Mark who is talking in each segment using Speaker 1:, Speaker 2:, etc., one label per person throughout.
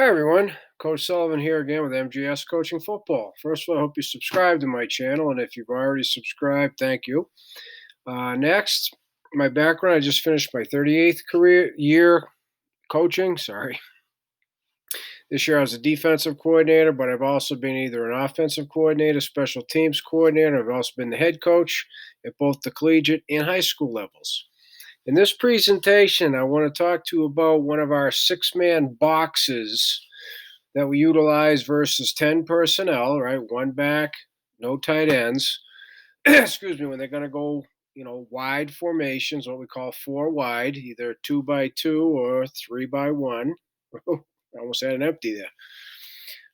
Speaker 1: Hi everyone, Coach Sullivan here again with MGS Coaching Football. First of all, I hope you subscribe to my channel, and if you've already subscribed, thank you. Next, my background, I just finished my 38th career year coaching. This year I was a defensive coordinator, but I've also been either an offensive coordinator, special teams coordinator. I've also been the head coach at both the collegiate and high school levels. In this presentation, I want to talk to you about one of our six-man boxes that we utilize versus 10 personnel, right? One back, no tight ends. Excuse me, when they're going to go, wide formations, what we call four wide, either 2x2 or 3x1. I almost had an empty there.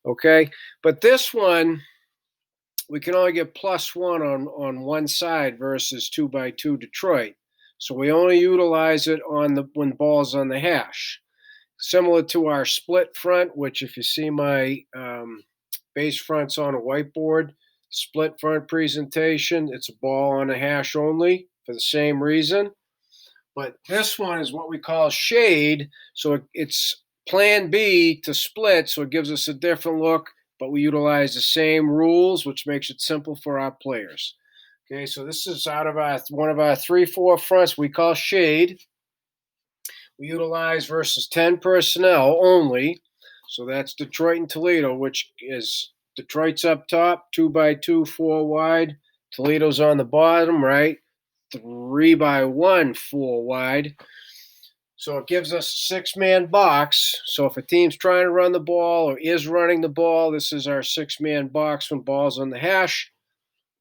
Speaker 1: Okay. But this one, we can only get +1 on one side versus 2x2 Detroit. So we only utilize it when ball's on the hash. Similar to our split front, which if you see my base fronts on a whiteboard, split front presentation, it's a ball on a hash only for the same reason. But this one is what we call shade. So it's plan B to split. So it gives us a different look, but we utilize the same rules, which makes it simple for our players. Okay, so this is out of one of our 3-4 fronts we call shade. We utilize versus 10 personnel only. So that's Detroit and Toledo, which is Detroit's up top, 2x2, 4 wide. Toledo's on the bottom, right? 3x1, 4 wide. So it gives us a six-man box. So if a team's trying to run the ball or is running the ball, this is our six-man box when ball's on the hash.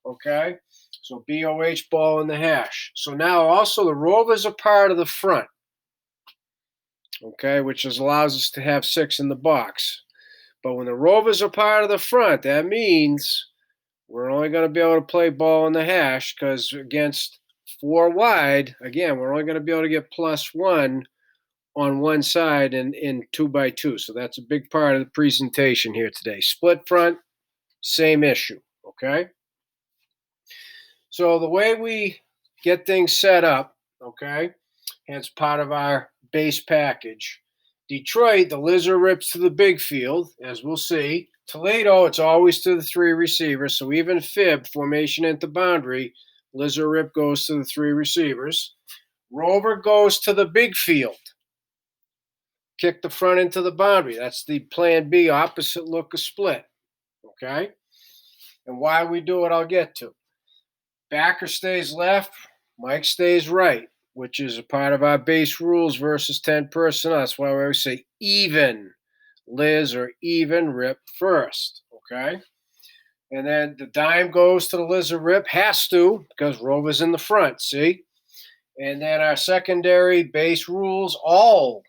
Speaker 1: Okay? So B.O.H, ball in the hash. So now also the Rovers are part of the front. Okay, which allows us to have 6 in the box. But when the Rovers are part of the front, that means we're only going to be able to play ball in the hash because against 4 wide, again, we're only going to be able to get +1 on one side in 2x2. So that's a big part of the presentation here today. Split front, same issue, okay? So the way we get things set up, okay, and it's part of our base package. Detroit, the lizard rips to the big field, as we'll see. Toledo, it's always to the 3 receivers. So even fib, formation into boundary, lizard rip goes to the 3 receivers. Rover goes to the big field. Kick the front into the boundary. That's the plan B, opposite look of split. Okay? And why we do it, I'll get to. Backer stays left, Mike stays right, which is a part of our base rules versus 10 personnel. That's why we always say even Liz or even rip first, okay? And then the dime goes to the lizard rip, has to, because Rover's in the front, see? And then our secondary base rules, all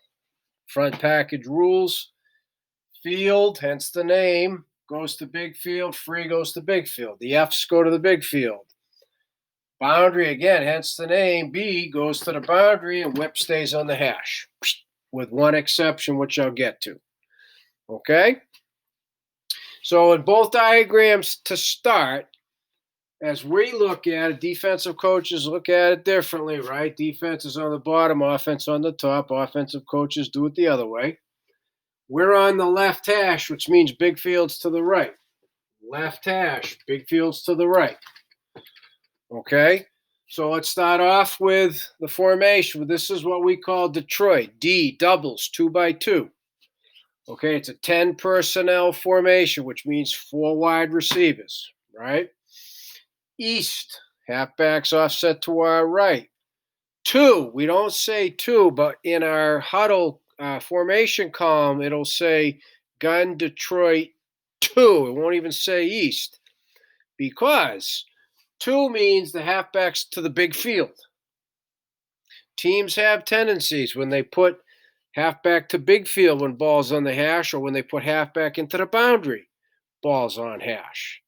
Speaker 1: front package rules, field, hence the name, goes to big field, free goes to big field. The F's go to the big field. Boundary, again, hence the name, B goes to the boundary and whip stays on the hash, with one exception, which I'll get to. Okay? So in both diagrams to start, as we look at it, defensive coaches look at it differently, right? Defense is on the bottom, offense on the top. Offensive coaches do it the other way. We're on the left hash, which means big fields to the right. Left hash, big fields to the right. Okay, so let's start off with the formation. This is what we call Detroit. D, doubles, 2x2. Okay, it's a 10 personnel formation, which means 4 wide receivers, right? East, halfbacks offset to our right. 2, we don't say 2, but in our huddle formation column, it'll say gun Detroit 2. It won't even say East because 2 means the halfbacks to the big field. Teams have tendencies when they put halfback to big field when ball's on the hash, or when they put halfback into the boundary, ball's on hash.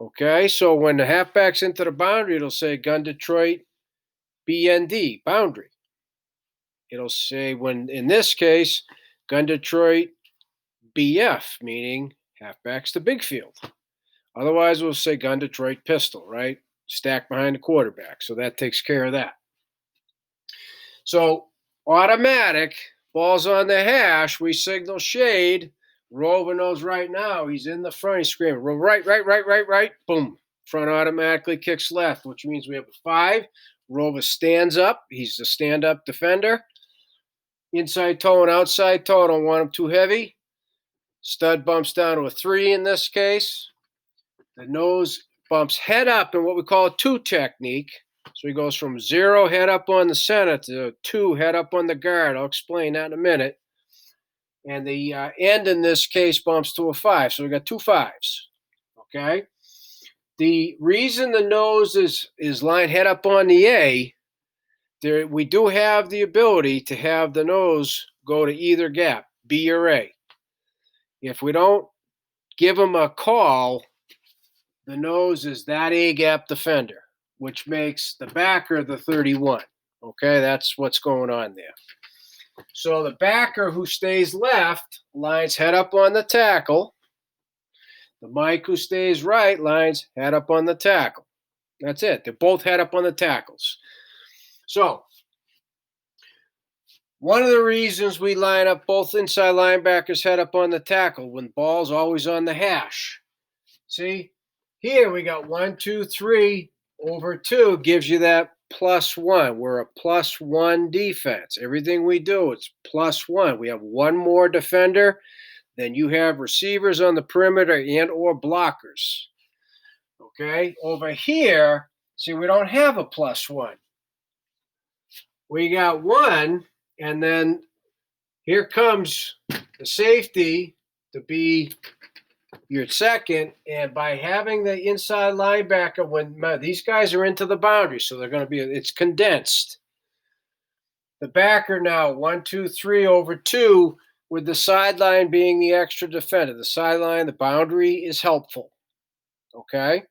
Speaker 1: Okay, so when the halfback's into the boundary, it'll say gun Detroit BND, boundary. It'll say, when in this case, gun Detroit BF, meaning halfbacks to big field. Otherwise, we'll say gun Detroit pistol, right? Stacked behind the quarterback. So that takes care of that. So automatic, Ball's on the hash. We signal shade. Rover knows right now he's in the front. He's screaming, right, right, right, right, right. Boom. Front automatically kicks left, which means we have a 5. Rover stands up. He's the stand-up defender. Inside toe and outside toe. Don't want him too heavy. Stud bumps down to a 3 in this case. The nose bumps head up in what we call a 2 technique. So he goes from 0 head up on the center to 2 head up on the guard. I'll explain that in a minute. And the end in this case bumps to a 5. So we got 2 5s. Okay. The reason the nose is lined head up on the A, we do have the ability to have the nose go to either gap, B or A. If we don't give him a call, the nose is that A gap defender, which makes the backer the 31. Okay, that's what's going on there. So the backer who stays left lines head up on the tackle. The Mike who stays right lines head up on the tackle. That's it. They're both head up on the tackles. So one of the reasons we line up both inside linebackers head up on the tackle when ball's always on the hash. See, here we got 1, 2, 3 over 2 gives you that +1. We're a +1 defense. Everything we do, it's +1. We have one more defender than you have receivers on the perimeter and or blockers. Okay, over here, see, we don't have a +1. We got 1, and then here comes the safety to be your second, and by having the inside linebacker, when these guys are into the boundary, so they're going to be, it's condensed. The backer now 1, 2, 3 over 2, with the sideline being the extra defender. The sideline, the boundary is helpful. Okay,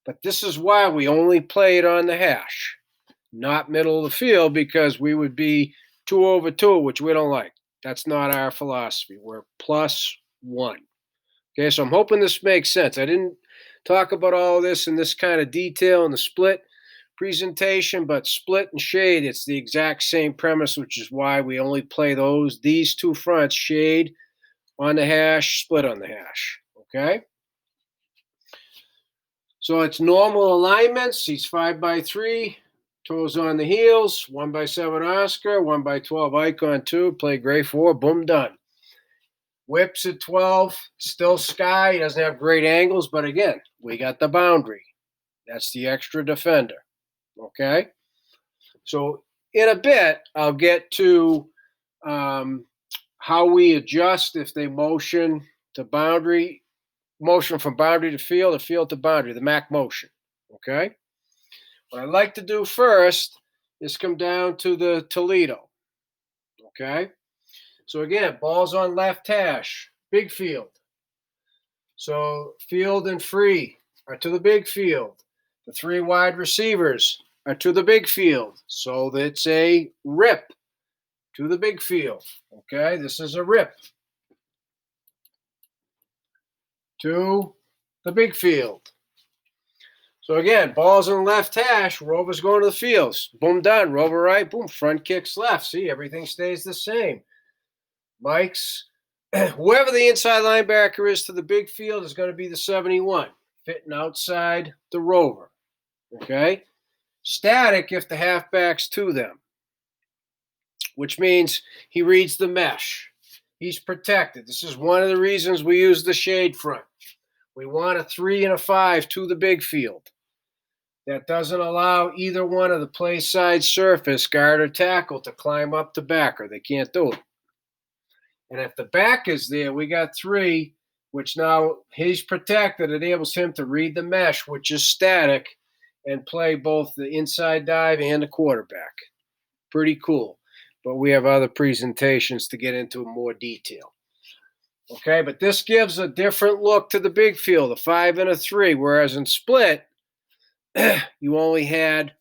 Speaker 1: but this is why we only play it on the hash, not middle of the field, because we would be 2 over 2, which we don't like. That's not our philosophy. We're +1. Okay, so I'm hoping this makes sense. I didn't talk about all this in this kind of detail in the split presentation, but split and shade, it's the exact same premise, which is why we only play these 2 fronts, shade on the hash, split on the hash. Okay? So it's normal alignments. He's 5x3, toes on the heels, 1x7 Oscar, 1x12 Icon 2, play gray 4, boom, done. Whips at 12, still sky. He doesn't have great angles, but again, we got the boundary. That's the extra defender. Okay? So in a bit, I'll get to how we adjust if they motion to boundary, motion from boundary to field or field to boundary, the MAC motion. Okay? What I'd like to do first is come down to the Toledo. Okay? So again, ball's on left hash, big field. So field and free are to the big field. The 3 wide receivers are to the big field. So it's a rip to the big field. Okay, this is a rip to the big field. So again, ball's on left hash, Rover's going to the fields. Boom, done. Rover right, boom, front kicks left. See, everything stays the same. Mike's, whoever the inside linebacker is to the big field is going to be the 71, fitting outside the Rover. Okay? Static if the halfback's to them, which means he reads the mesh. He's protected. This is one of the reasons we use the shade front. We want a 3 and a 5 to the big field. That doesn't allow either one of the play side surface, guard or tackle, to climb up the backer. They can't do it. And if the back is there, we got 3, which now he's protected. It enables him to read the mesh, which is static, and play both the inside dive and the quarterback. Pretty cool. But we have other presentations to get into more detail. Okay, but this gives a different look to the big field, a 5 and a 3, whereas in split, you only had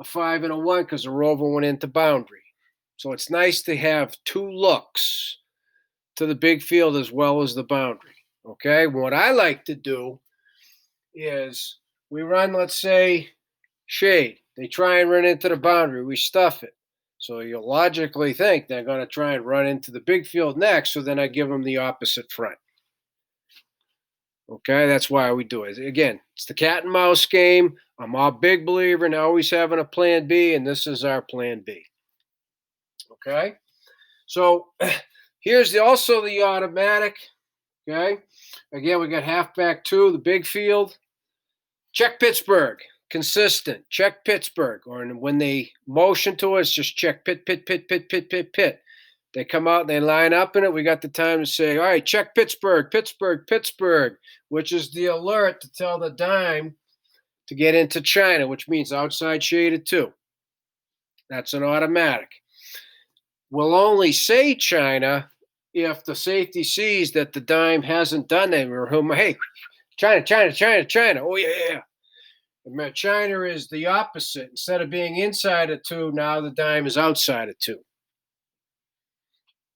Speaker 1: a 5 and a 1 because the Rover went into boundary. So it's nice to have 2 looks to the big field as well as the boundary. Okay, what I like to do is we run, let's say, shade. They try and run into the boundary. We stuff it. So you'll logically think they're going to try and run into the big field next, so then I give them the opposite front. Okay, that's why we do it. Again, it's the cat and mouse game. I'm a big believer in always having a plan B, and this is our plan B. Okay, so here's also the automatic. Okay, again, we got halfback 2, the big field. Check Pittsburgh, consistent. Check Pittsburgh, or when they motion to us, just check pit, pit, pit, pit, pit, pit, pit. They come out and they line up in it. We got the time to say, all right, check Pittsburgh, Pittsburgh, Pittsburgh, which is the alert to tell the dime to get into China, which means outside shaded 2. That's an automatic. We'll only say China if the safety sees that the dime hasn't done it. Or, hey, China, China, China, China. Oh, yeah. And China is the opposite. Instead of being inside of 2, now the dime is outside of 2.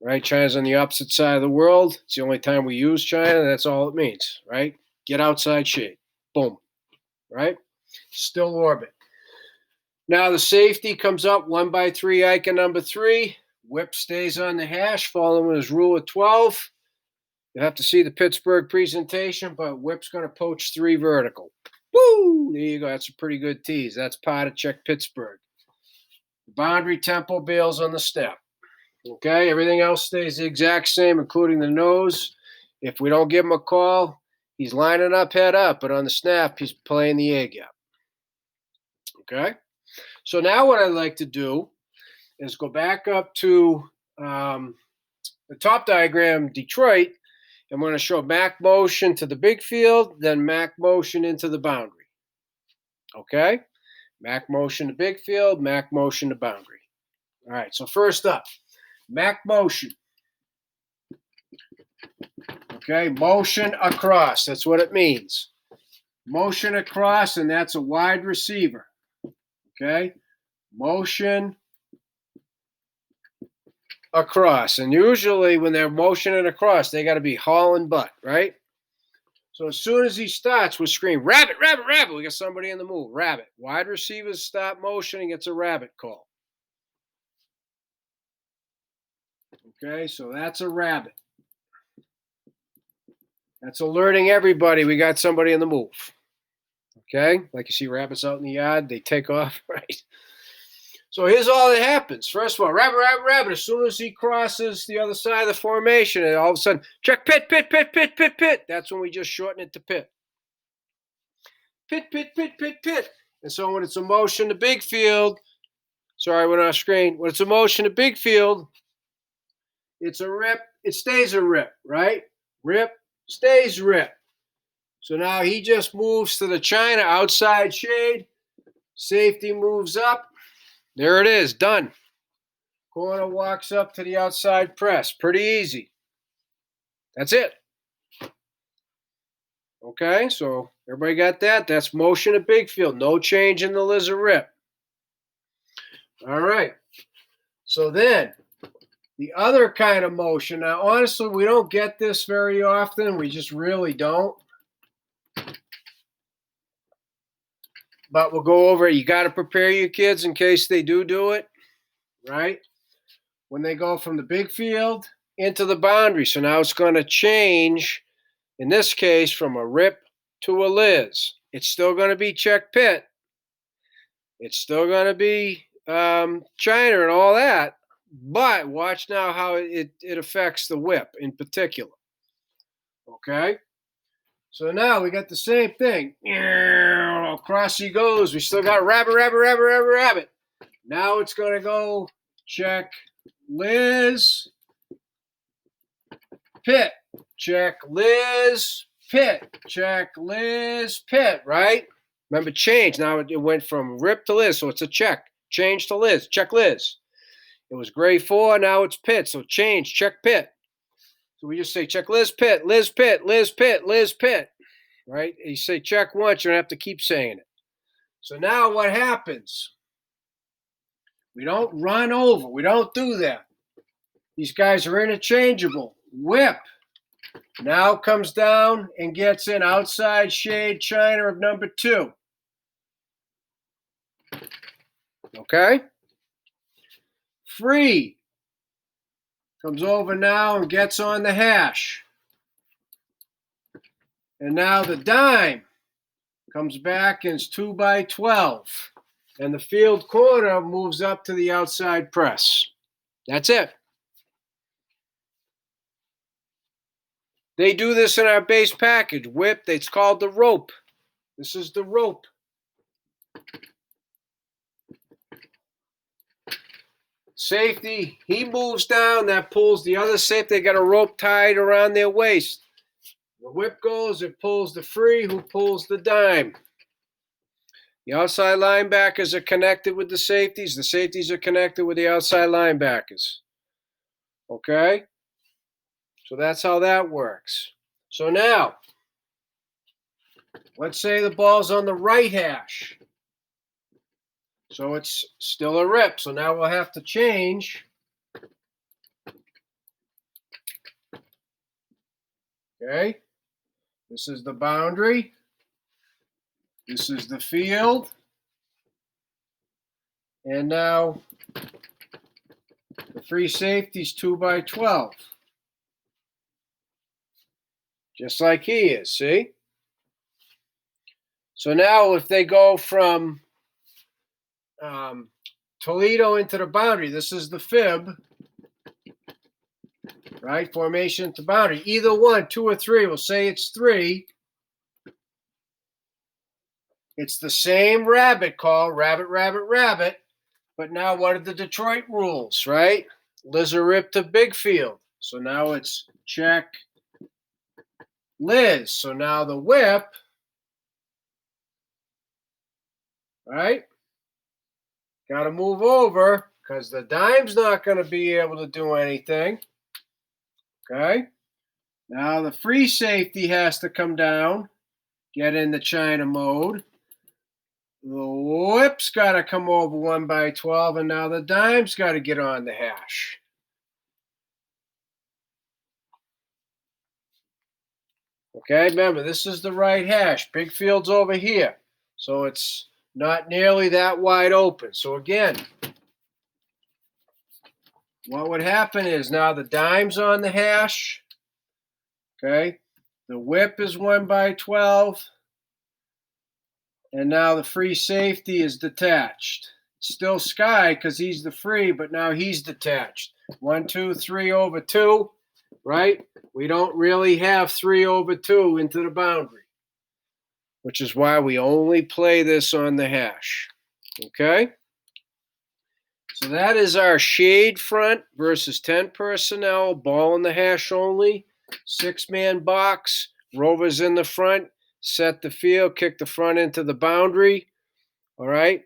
Speaker 1: Right? China's on the opposite side of the world. It's the only time we use China. That's all it means, right? Get outside shade. Boom. Right? Still orbit. Now the safety comes up 1x3 icon number 3. Whip stays on the hash, following his rule of 12. You have to see the Pittsburgh presentation, but Whip's going to poach 3 vertical. Woo! There you go. That's a pretty good tease. That's part of check Pittsburgh. Boundary tempo bails on the step. Okay, everything else stays the exact same, including the nose. If we don't give him a call, he's lining up head up, but on the snap, he's playing the A gap. Okay, so now what I'd like to do is go back up to the top diagram, Detroit, and we're going to show Mac motion to the big field, then Mac motion into the boundary. Okay, Mac motion to big field, Mac motion to boundary. All right, so first up, Mac motion. Okay, motion across. That's what it means. Motion across, and that's a wide receiver. Okay, motion across. And usually when they're motioning across, they got to be hauling butt, right? So as soon as he starts, we'll scream, rabbit, rabbit, rabbit. We got somebody in the move, rabbit. Wide receivers stop motioning, it's a rabbit call. Okay, so that's a rabbit. That's alerting everybody we got somebody in the move. Okay, like you see rabbits out in the yard, they take off, right? So here's all that happens. First of all, rabbit, rabbit, rabbit. As soon as he crosses the other side of the formation, and all of a sudden, check pit, pit, pit, pit, pit, pit. That's when we just shorten it to pit. Pit, pit, pit, pit, pit. And so when it's a motion to big field, sorry, went off screen. When it's a motion to big field, it's a rip. It stays a rip, right? Rip, stays rip. So now he just moves to the China outside shade. Safety moves up. There it is, done. Corner walks up to the outside press. Pretty easy. That's it. Okay, so everybody got that? That's motion at big field. No change in the lizard rip. All right. So then, the other kind of motion. Now, honestly, we don't get this very often. We just really don't. But we'll go over it. You got to prepare your kids in case they do it, right? When they go from the big field into the boundary. So now it's going to change, in this case, from a rip to a Liz. It's still going to be check pit. It's still going to be China and all that. But watch now how it affects the whip in particular. Okay? So now we got the same thing. Across he goes. We still got rabbit, rabbit, rabbit, rabbit, rabbit. Now it's going to go check Liz, pit. Check Liz, pit. Check Liz, pit, right? Remember, change. Now it went from rip to Liz, so it's a check. Change to Liz. Check Liz. It was gray 4, now it's pit. So change, check pit. So we just say check Liz, pit, Liz, pit, Liz, pit, Liz, pit. Right? And you say check once, you don't have to keep saying it. So now what happens? We don't run over. We don't do that. These guys are interchangeable. Whip. Now comes down and gets in outside shade China of number 2. Okay? free comes over now and gets on the hash. And now the dime comes back and is 2 by 12. And the field corner moves up to the outside press. That's it. They do this in our base package. Whip, it's called the rope. This is the rope. Safety, he moves down, that pulls the other safety. They got a rope tied around their waist. The whip goes, it pulls the free, who pulls the dime. The outside linebackers are connected with the safeties. The safeties are connected with the outside linebackers. Okay? So that's how that works. So now, let's say the ball's on the right hash. So it's still a rip. So now we'll have to change. Okay? This is the boundary. This is the field. And now the free safety is 2 by 12. Just like he is, see? So now if they go from Toledo into the boundary, this is the fib, right? Formation to boundary. Either one, 2 or 3. We'll say it's 3. It's the same rabbit call, rabbit, rabbit, rabbit. But now what are the Detroit rules, right? Liz or rip to big field. So now it's check Liz. So now the whip, right? Got to move over because the dime's not going to be able to do anything. Okay? Now the free safety has to come down, get in the China mode. The whip's got to come over 1 by 12, and now the dime's got to get on the hash. Okay, remember, this is the right hash. Big field's over here. So it's not nearly that wide open. So again, what would happen is now the dime's on the hash. Okay, the whip is 1 by 12. And now the free safety is detached. It's still Sky because he's the free, but now he's detached. 1, 2, 3 over 2, right? We don't really have 3 over 2 into the boundary, which is why we only play this on the hash. Okay? So that is our shade front versus 10 personnel, ball in the hash only, 6-man box, Rovers in the front, set the field, kick the front into the boundary, all right?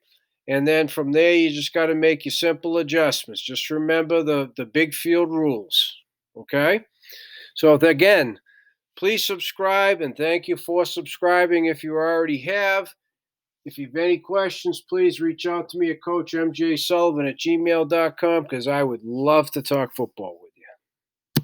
Speaker 1: And then from there, you just got to make your simple adjustments. Just remember the big field rules, okay? So again, please subscribe, and thank you for subscribing if you already have. If you have any questions, please reach out to me at CoachMJSullivan@gmail.com because I would love to talk football with you.